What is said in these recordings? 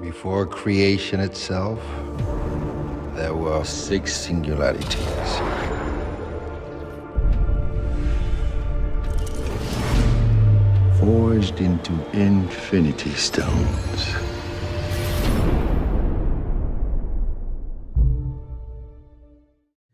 Before creation itself, there were 6 singularities. Forged into infinity stones.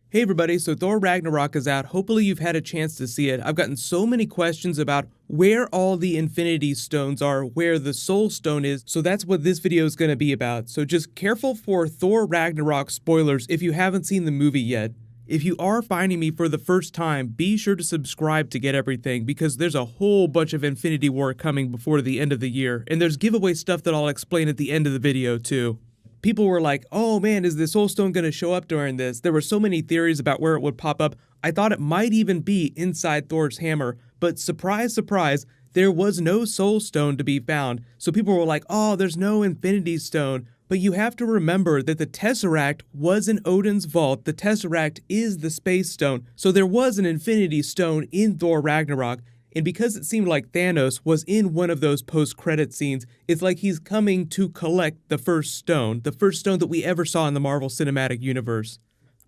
Hey everybody, so Thor Ragnarok is out. Hopefully you've had a chance to see it. I've gotten so many questions about where all the Infinity Stones are, where the Soul Stone is, so that's what this video is going to be about. So just careful for Thor Ragnarok spoilers if you haven't seen the movie yet. If you are finding me for the first time, be sure to subscribe to get everything, because there's a whole bunch of Infinity War coming before the end of the year, and there's giveaway stuff that I'll explain at the end of the video too. People were like, oh man, is the Soul Stone going to show up during this? There were so many theories about where it would pop up. I thought it might even be inside Thor's hammer, but surprise, surprise, there was no Soul Stone to be found. So people were like, oh, there's no Infinity Stone. But you have to remember that the Tesseract was in Odin's vault. The Tesseract is the Space Stone. So there was an Infinity Stone in Thor Ragnarok. And because it seemed like Thanos was in one of those post-credit scenes, it's like he's coming to collect the first stone that we ever saw in the Marvel Cinematic Universe.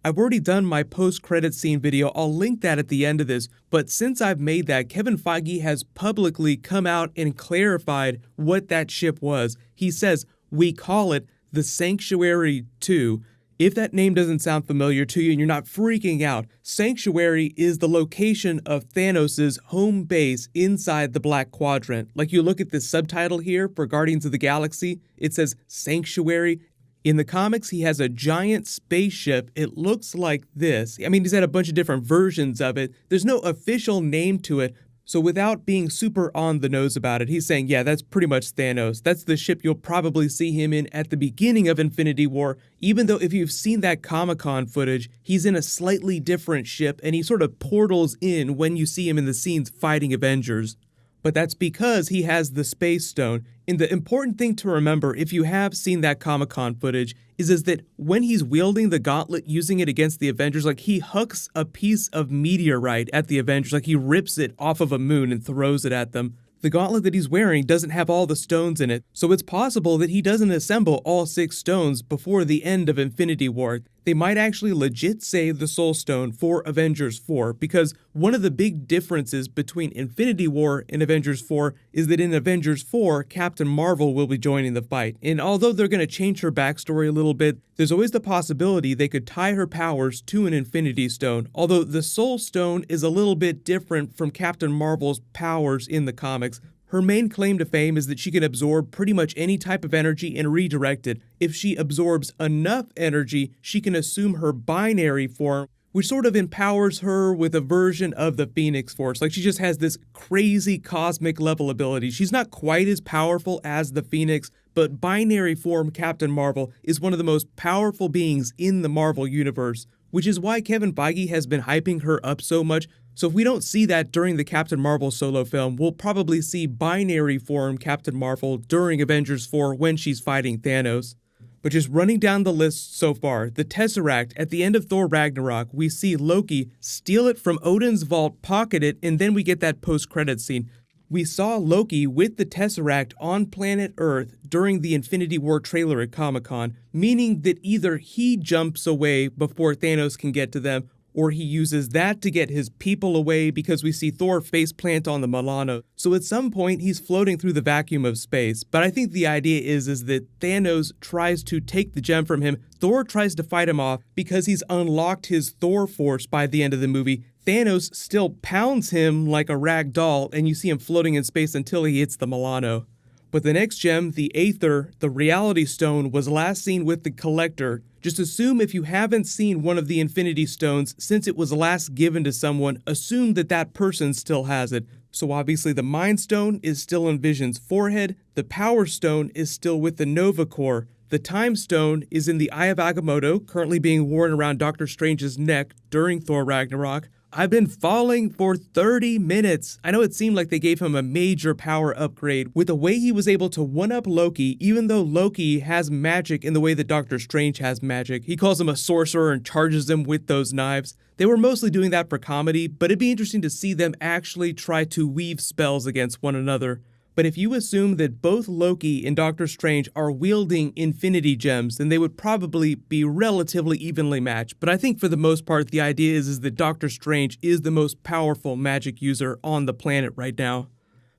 I've already done my post-credit scene video, I'll link that at the end of this, but since I've made that, Kevin Feige has publicly come out and clarified what that ship was. He says, we call it the Sanctuary 2. If that name doesn't sound familiar to you and you're not freaking out, Sanctuary is the location of Thanos' home base inside the Black Quadrant. Like you look at this subtitle here for Guardians of the Galaxy, it says Sanctuary. In the comics, he has a giant spaceship. It looks like this. I mean, he's had a bunch of different versions of it. There's no official name to it. So without being super on the nose about it, he's saying, yeah, that's pretty much Thanos. That's the ship you'll probably see him in at the beginning of Infinity War, even though if you've seen that Comic-Con footage, he's in a slightly different ship and he sort of portals in when you see him in the scenes fighting Avengers. But that's because he has the Space Stone. And the important thing to remember, if you have seen that Comic-Con footage, is that when he's wielding the gauntlet, using it against the Avengers, like he hucks a piece of meteorite at the Avengers, like he rips it off of a moon and throws it at them. The gauntlet that he's wearing doesn't have all the stones in it, so it's possible that he doesn't assemble all 6 stones before the end of Infinity War. They might actually legit save the Soul Stone for Avengers 4, because one of the big differences between Infinity War and Avengers 4 is that in Avengers 4, Captain Marvel will be joining the fight. And although they're going to change her backstory a little bit, there's always the possibility they could tie her powers to an Infinity Stone, although the Soul Stone is a little bit different from Captain Marvel's powers in the comics. Her main claim to fame is that she can absorb pretty much any type of energy and redirect it. If she absorbs enough energy, she can assume her binary form, which sort of empowers her with a version of the Phoenix Force. Like she just has this crazy cosmic level ability. She's not quite as powerful as the Phoenix, but binary form Captain Marvel is one of the most powerful beings in the Marvel Universe, which is why Kevin Feige has been hyping her up so much. So if we don't see that during the Captain Marvel solo film, we'll probably see binary form Captain Marvel during Avengers 4 when she's fighting Thanos. But just running down the list so far, the Tesseract, at the end of Thor Ragnarok, we see Loki steal it from Odin's vault, pocket it, and then we get that post-credits scene. We saw Loki with the Tesseract on planet Earth during the Infinity War trailer at Comic-Con, meaning that either he jumps away before Thanos can get to them, or he uses that to get his people away because we see Thor faceplant on the Milano. So at some point, he's floating through the vacuum of space. But I think the idea is that Thanos tries to take the gem from him. Thor tries to fight him off because he's unlocked his Thor force by the end of the movie. Thanos still pounds him like a rag doll, and you see him floating in space until he hits the Milano. But the next gem, the Aether, the Reality Stone, was last seen with the Collector. Just assume if you haven't seen one of the Infinity Stones since it was last given to someone, assume that that person still has it. So obviously the Mind Stone is still in Vision's forehead, the Power Stone is still with the Nova Corps, the Time Stone is in the Eye of Agamotto, currently being worn around Doctor Strange's neck during Thor Ragnarok. I've been falling for 30 minutes. I know it seemed like they gave him a major power upgrade with the way he was able to one-up Loki, even though Loki has magic in the way that Doctor Strange has magic. He calls him a sorcerer and charges him with those knives. They were mostly doing that for comedy, but it'd be interesting to see them actually try to weave spells against one another. But if you assume that both Loki and Doctor Strange are wielding Infinity Gems, then they would probably be relatively evenly matched. But I think for the most part, the idea is that Doctor Strange is the most powerful magic user on the planet right now.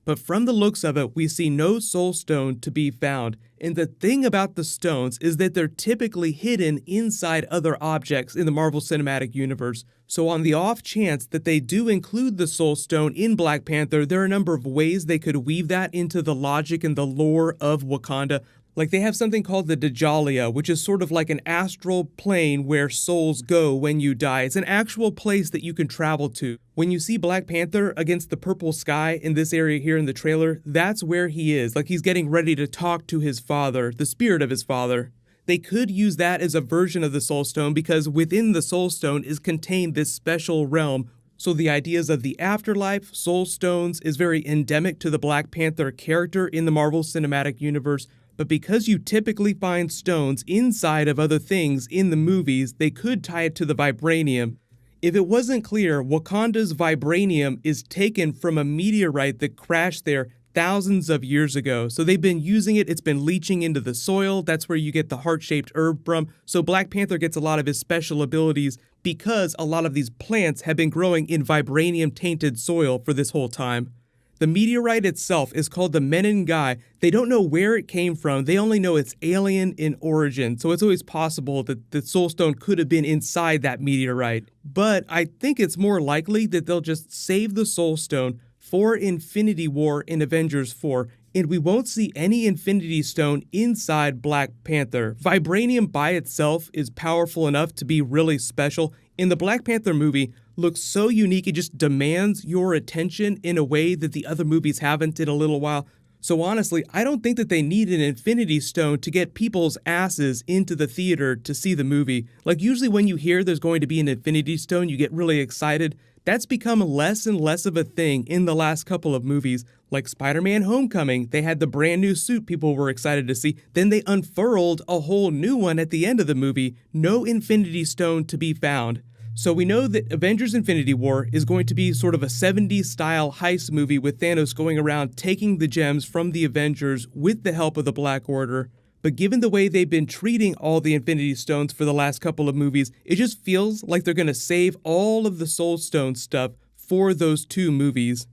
But from the looks of it, we see no Soul Stone to be found. And the thing about the stones is that they're typically hidden inside other objects in the Marvel Cinematic Universe. So on the off chance that they do include the Soul Stone in Black Panther, there are a number of ways they could weave that into the logic and the lore of Wakanda. Like they have something called the Dajalia, which is sort of like an astral plane where souls go when you die. It's an actual place that you can travel to. When you see Black Panther against the purple sky in this area here in the trailer, that's where he is. Like he's getting ready to talk to his father, the spirit of his father. They could use that as a version of the Soul Stone because within the Soul Stone is contained this special realm. So the ideas of the afterlife, Soul Stones is very endemic to the Black Panther character in the Marvel Cinematic Universe. But because you typically find stones inside of other things in the movies, they could tie it to the vibranium. If it wasn't clear, Wakanda's vibranium is taken from a meteorite that crashed there thousands of years ago. So they've been using it, it's been leaching into the soil, that's where you get the heart-shaped herb from. So Black Panther gets a lot of his special abilities because a lot of these plants have been growing in vibranium-tainted soil for this whole time. The meteorite itself is called the Menengai. They don't know where it came from. They only know it's alien in origin. So it's always possible that the Soul Stone could have been inside that meteorite. But I think it's more likely that they'll just save the Soul Stone for Infinity War in Avengers 4, and we won't see any Infinity Stone inside Black Panther. Vibranium by itself is powerful enough to be really special. In the Black Panther movie, looks so unique, it just demands your attention in a way that the other movies haven't in a little while. So honestly, I don't think that they need an Infinity Stone to get people's asses into the theater to see the movie. Like usually when you hear there's going to be an Infinity Stone, you get really excited. That's become less and less of a thing in the last couple of movies. Like Spider-Man Homecoming, they had the brand new suit people were excited to see. Then they unfurled a whole new one at the end of the movie. No Infinity Stone to be found. So we know that Avengers Infinity War is going to be sort of a 70s style heist movie with Thanos going around taking the gems from the Avengers with the help of the Black Order. But given the way they've been treating all the Infinity Stones for the last couple of movies, it just feels like they're going to save all of the Soul Stone stuff for those two movies.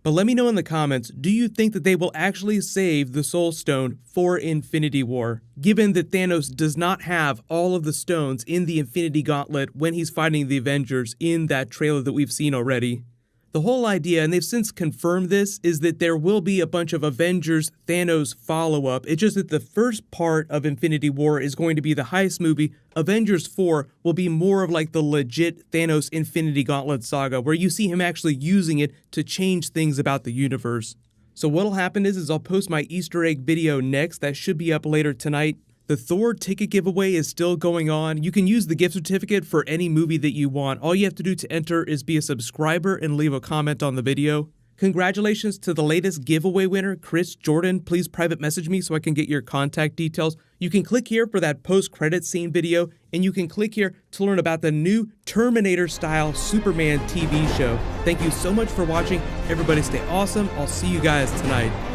But let me know in the comments, do you think that they will actually save the Soul Stone for Infinity War, given that Thanos does not have all of the stones in the Infinity Gauntlet when he's fighting the Avengers in that trailer that we've seen already? The whole idea, and they've since confirmed this, is that there will be a bunch of Avengers Thanos follow-up. It's just that the first part of Infinity War is going to be the heist movie. Avengers 4 will be more of like the legit Thanos Infinity Gauntlet saga, where you see him actually using it to change things about the universe. So what'll happen is I'll post my Easter egg video next. That should be up later tonight. The Thor ticket giveaway is still going on. You can use the gift certificate for any movie that you want. All you have to do to enter is be a subscriber and leave a comment on the video. Congratulations to the latest giveaway winner, Chris Jordan. Please private message me so I can get your contact details. You can click here for that post-credit scene video, and you can click here to learn about the new Terminator-style Superman TV show. Thank you so much for watching. Everybody stay awesome. I'll see you guys tonight.